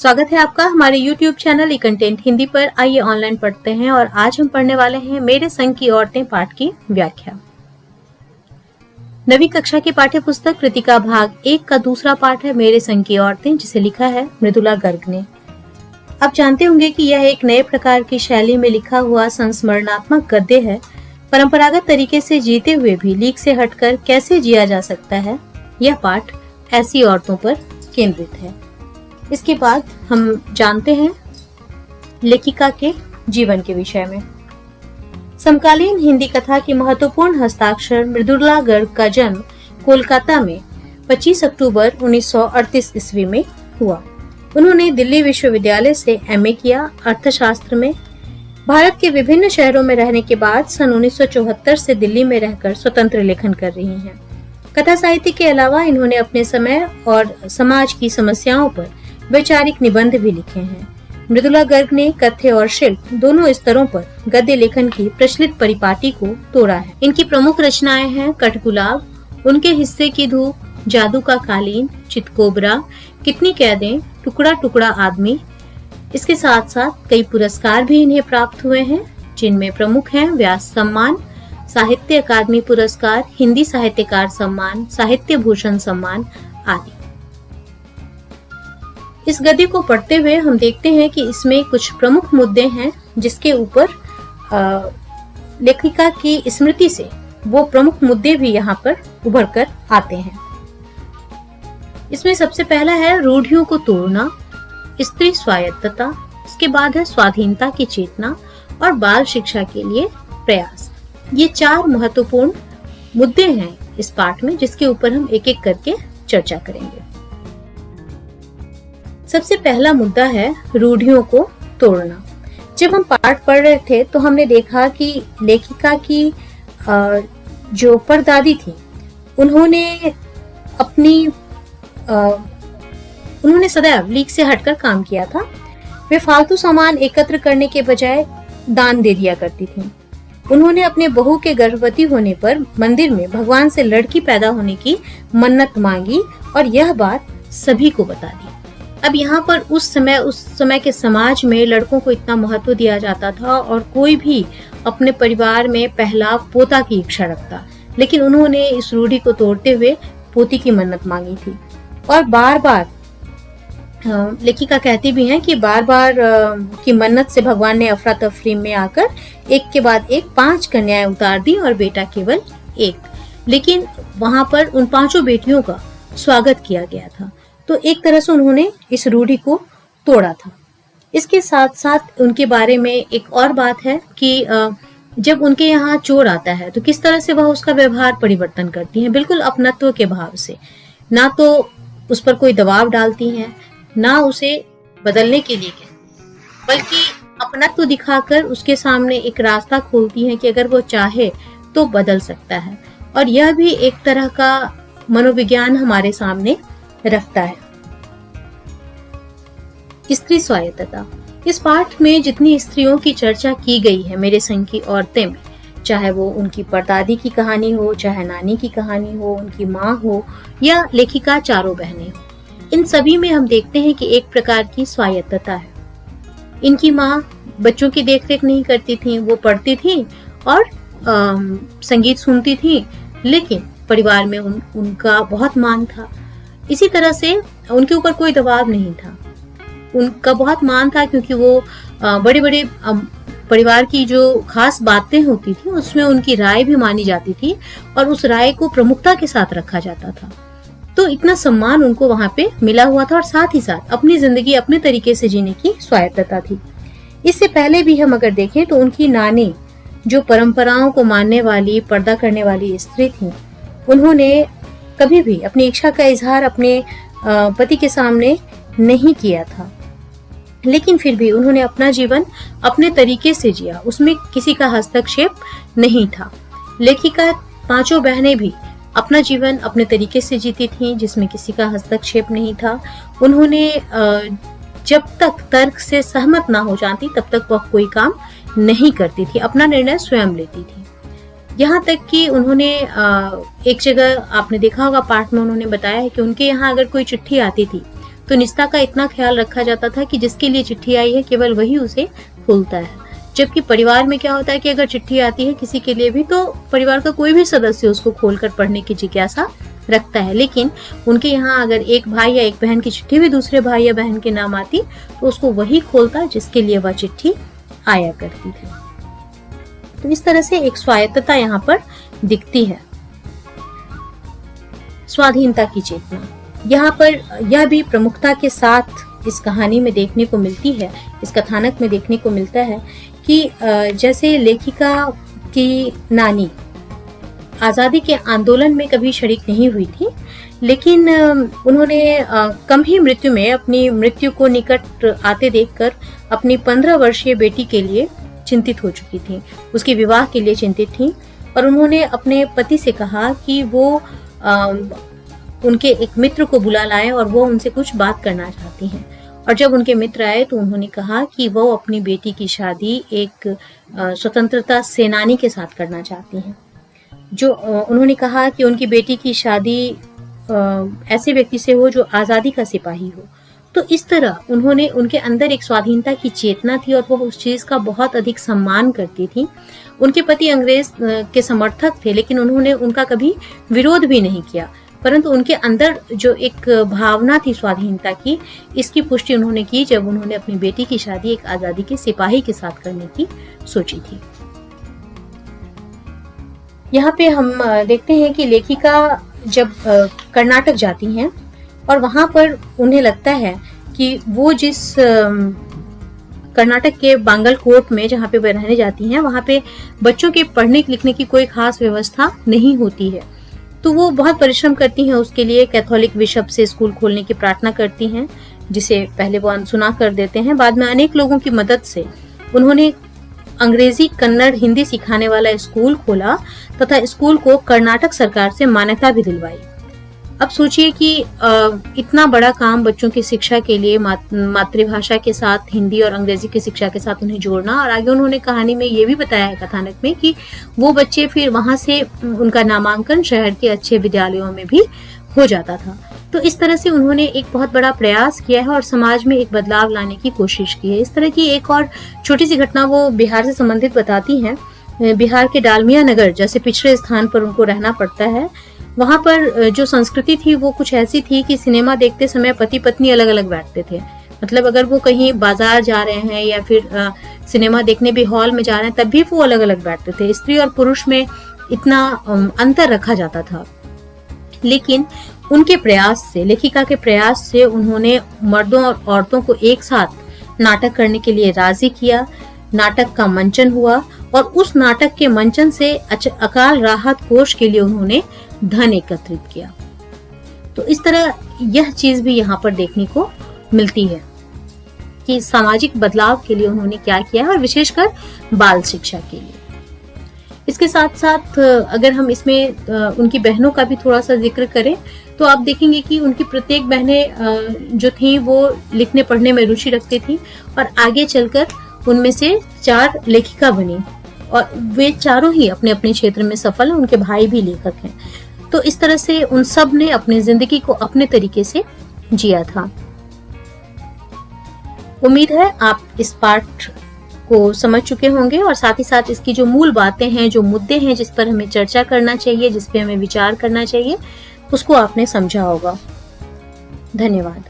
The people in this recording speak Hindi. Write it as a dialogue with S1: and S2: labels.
S1: स्वागत है आपका हमारे YouTube चैनल कंटेंट हिंदी पर। आइए ऑनलाइन पढ़ते हैं और आज हम पढ़ने वाले हैं मेरे संग की औरतें पाठ की व्याख्या। नवी कक्षा की पाठ्य पुस्तक कृतिका भाग 1 का दूसरा पाठ है मेरे संग की औरतें, जिसे लिखा है मृदुला गर्ग ने। आप जानते होंगे कि यह एक नए प्रकार की शैली में लिखा हुआ संस्मरणात्मक गद्य है। परंपरागत तरीके से जीते हुए भी लीक से हटकर कैसे जिया जा सकता है, यह पाठ ऐसी औरतों पर केंद्रित है। इसके बाद हम जानते हैं लेखिका के जीवन के विषय में। समकालीन हिंदी कथा की महत्वपूर्ण हस्ताक्षर मृदुला गर्ग का जन्म कोलकाता में 25 अक्टूबर 1938 ईस्वी में हुआ। उन्होंने दिल्ली विश्वविद्यालय से एमए किया अर्थशास्त्र में। भारत के विभिन्न शहरों में रहने के बाद सन 1974 से दिल्ली में रहकर स्वतंत्र लेखन कर रही हैं। कथा साहित्य के अलावा इन्होंने अपने समय और समाज की समस्याओं पर वैचारिक निबंध भी लिखे हैं। मृदुला गर्ग ने कथ्य और शिल्प दोनों स्तरों पर गद्य लेखन की प्रचलित परिपाटी को तोड़ा है। इनकी प्रमुख रचनाएं हैं कठगुलाब, उनके हिस्से की धूप, जादू का कालीन, चितकोबरा, कितनी कैदें, टुकड़ा टुकड़ा आदमी। इसके साथ साथ कई पुरस्कार भी इन्हें प्राप्त हुए हैं, जिनमें प्रमुख हैं व्यास सम्मान, साहित्य अकादमी पुरस्कार, हिंदी साहित्यकार सम्मान, साहित्य भूषण सम्मान आदि। इस गद्य को पढ़ते हुए हम देखते हैं कि इसमें कुछ प्रमुख मुद्दे हैं जिसके ऊपर लेखिका की स्मृति से वो प्रमुख मुद्दे भी यहाँ पर उभर कर आते हैं। इसमें सबसे पहला है रूढ़ियों को तोड़ना, स्त्री स्वायत्तता, उसके बाद है स्वाधीनता की चेतना और बाल शिक्षा के लिए प्रयास। ये 4 महत्वपूर्ण मुद्दे हैं इस पाठ में, जिसके ऊपर हम एक एक करके चर्चा करेंगे। सबसे पहला मुद्दा है रूढ़ियों को तोड़ना। जब हम पाठ पढ़ रहे थे तो हमने देखा कि लेखिका की जो परदादी थी, उन्होंने सदैव लीक से हटकर काम किया था। वे फालतू सामान एकत्र करने के बजाय दान दे दिया करती थी। उन्होंने अपने बहू के गर्भवती होने पर मंदिर में भगवान से लड़की पैदा होने की मन्नत मांगी और यह बात सभी को बता दी। अब यहाँ पर उस समय के समाज में लड़कों को इतना महत्व दिया जाता था और कोई भी अपने परिवार में पहला पोता की इच्छा रखता, लेकिन उन्होंने इस रूढ़ी को तोड़ते हुए पोती की मन्नत मांगी थी। और बार बार लेखिका कहती भी हैं कि बार बार की मन्नत से भगवान ने अफरा तफरी में आकर एक के बाद एक 5 कन्याएं उतार दी और बेटा केवल 1। लेकिन वहां पर उन 5 बेटियों का स्वागत किया गया था। तो एक तरह से उन्होंने इस रूढ़ी को तोड़ा था। इसके साथ साथ उनके बारे में एक और बात है कि जब उनके यहाँ चोर आता है तो किस तरह से वह उसका व्यवहार परिवर्तन करती हैं, बिल्कुल अपनत्व के भाव से। ना तो उस पर कोई दबाव डालती हैं, ना उसे बदलने के लिए कहती, बल्कि अपनत्व दिखाकर उसके सामने एक रास्ता खोलती हैं कि अगर वो चाहे तो बदल सकता है। और यह भी एक तरह का मनोविज्ञान हमारे सामने रखता है। स्त्री स्वायत्तता। इस पाठ में जितनी स्त्रियों की चर्चा की गई है मेरे संग की औरतें में, चाहे वो उनकी परदादी की कहानी हो, चाहे नानी की कहानी हो, उनकी माँ हो या लेखिका चारों बहनें हो, इन सभी में हम देखते हैं कि एक प्रकार की स्वायत्तता है। इनकी माँ बच्चों की देखरेख नहीं करती थी, वो पढ़ती थी और संगीत सुनती थी, लेकिन परिवार में उनका बहुत मान था। इसी तरह से उनके ऊपर कोई दबाव नहीं था, उनका बहुत मान था, क्योंकि वो बड़े बड़े परिवार की जो खास बातें होती थी उसमें उनकी राय भी मानी जाती थी और उस राय को प्रमुखता के साथ रखा जाता था। तो इतना सम्मान उनको वहां पे मिला हुआ था और साथ ही साथ अपनी जिंदगी अपने तरीके से जीने की स्वायत्तता थी। इससे पहले भी हम अगर देखें तो उनकी नानी, जो परंपराओं को मानने वाली, पर्दा करने वाली स्त्री थी, उन्होंने कभी भी अपनी इच्छा का इजहार अपने पति के सामने नहीं किया था, लेकिन फिर भी उन्होंने अपना जीवन अपने तरीके से जिया, उसमें किसी का हस्तक्षेप नहीं था। लेखिका 5 बहनें भी अपना जीवन अपने तरीके से जीती थीं, जिसमें किसी का हस्तक्षेप नहीं था। उन्होंने जब तक तर्क से सहमत ना हो जाती तब तक वह कोई काम नहीं करती थी, अपना निर्णय स्वयं लेती थी। यहाँ तक कि उन्होंने एक जगह आपने देखा होगा पाठ में, उन्होंने बताया है कि उनके यहाँ अगर कोई चिट्ठी आती थी तो निस्ता का इतना ख्याल रखा जाता था कि जिसके लिए चिट्ठी आई है केवल वही उसे खोलता है। जबकि परिवार में क्या होता है कि अगर चिट्ठी आती है किसी के लिए भी तो परिवार का कोई भी सदस्य उसको खोलकर पढ़ने की जिज्ञासा रखता है, लेकिन उनके यहाँ अगर एक भाई या एक बहन की चिट्ठी भी दूसरे भाई या बहन के नाम आती तो उसको वही खोलता जिसके लिए वह चिट्ठी आया करती थी। तो इस तरह से एक स्वायत्तता यहाँ पर दिखती है। स्वाधीनता की चेतना यहाँ पर यह भी प्रमुखता के साथ इस कहानी में देखने को मिलती है, इस कथानक में देखने को मिलता है कि जैसे लेखिका की नानी आज़ादी के आंदोलन में कभी शरीक नहीं हुई थी, लेकिन उन्होंने कम ही मृत्यु में अपनी मृत्यु को निकट आते देखकर अपनी 15 वर्षीय बेटी के लिए चिंतित हो चुकी थी, उसके विवाह के लिए चिंतित थी। और उन्होंने अपने पति से कहा कि वो उनके एक मित्र को बुला लाए और वो उनसे कुछ बात करना चाहती हैं। और जब उनके मित्र आए तो उन्होंने कहा कि वो अपनी बेटी की शादी एक स्वतंत्रता सेनानी के साथ करना चाहती हैं। जो उन्होंने कहा कि उनकी बेटी की शादी ऐसे व्यक्ति से हो जो आज़ादी का सिपाही हो। तो इस तरह उन्होंने, उनके अंदर एक स्वाधीनता की चेतना थी और वो उस चीज़ का बहुत अधिक सम्मान करती थी। उनके पति अंग्रेज के समर्थक थे, लेकिन उन्होंने उनका कभी विरोध भी नहीं किया, परंतु उनके अंदर जो एक भावना थी स्वाधीनता की, इसकी पुष्टि उन्होंने की जब उन्होंने अपनी बेटी की शादी एक आज़ादी के सिपाही के साथ करने की सोची थी। यहाँ पे हम देखते हैं कि लेखिका जब कर्नाटक जाती हैं और वहां पर उन्हें लगता है कि वो जिस कर्नाटक के बांगलकोट में जहाँ पे वे रहने जाती हैं वहां पे बच्चों के पढ़ने लिखने की कोई खास व्यवस्था नहीं होती है। तो वो बहुत परिश्रम करती हैं उसके लिए, कैथोलिक बिशप से स्कूल खोलने की प्रार्थना करती हैं, जिसे पहले वो अनसुना कर देते हैं। बाद में अनेक लोगों की मदद से उन्होंने अंग्रेजी, कन्नड़, हिंदी सिखाने वाला स्कूल खोला तथा स्कूल को कर्नाटक सरकार से मान्यता भी दिलवाई। अब सोचिए कि इतना बड़ा काम बच्चों की शिक्षा के लिए मातृभाषा के साथ हिंदी और अंग्रेजी की शिक्षा के साथ उन्हें जोड़ना। और आगे उन्होंने कहानी में ये भी बताया है कथानक में कि वो बच्चे फिर वहां से उनका नामांकन शहर के अच्छे विद्यालयों में भी हो जाता था। तो इस तरह से उन्होंने एक बहुत बड़ा प्रयास किया है और समाज में एक बदलाव लाने की कोशिश की है। इस तरह की एक और छोटी सी घटना वो बिहार से संबंधित बताती हैं। बिहार के डालमिया नगर जैसे पिछड़े स्थान पर उनको रहना पड़ता है। वहां पर जो संस्कृति थी वो कुछ ऐसी थी कि सिनेमा देखते समय पति पत्नी अलग अलग बैठते थे। मतलब अगर वो कहीं बाजार जा रहे हैं या फिर सिनेमा देखने भी हॉल में जा रहे हैं तब भी वो अलग अलग बैठते थे। स्त्री और पुरुष में इतना अंतर रखा जाता था। लेकिन उनके प्रयास से, लेखिका के प्रयास से उन्होंने मर्दों और औरतों को एक साथ नाटक करने के लिए राजी किया। नाटक का मंचन हुआ और उस नाटक के मंचन से अकाल राहत कोष के लिए उन्होंने धन एकत्रित किया। तो इस तरह यह चीज भी यहाँ पर देखने को मिलती है कि सामाजिक बदलाव के लिए उन्होंने क्या किया है और विशेषकर बाल शिक्षा के लिए। इसके साथ साथ अगर हम इसमें उनकी बहनों का भी थोड़ा सा जिक्र करें तो आप देखेंगे कि उनकी प्रत्येक बहनें जो थी वो लिखने पढ़ने में रुचि रखती थी और आगे चलकर उनमें से 4 लेखिका बनी और वे चारों ही अपने अपने क्षेत्र में सफल हैं। उनके भाई भी लेखक हैं। तो इस तरह से उन सब ने अपनी जिंदगी को अपने तरीके से जिया था। उम्मीद है आप इस पाठ को समझ चुके होंगे और साथ ही साथ इसकी जो मूल बातें हैं, जो मुद्दे हैं जिस पर हमें चर्चा करना चाहिए, जिस पे हमें विचार करना चाहिए, उसको आपने समझा होगा। धन्यवाद।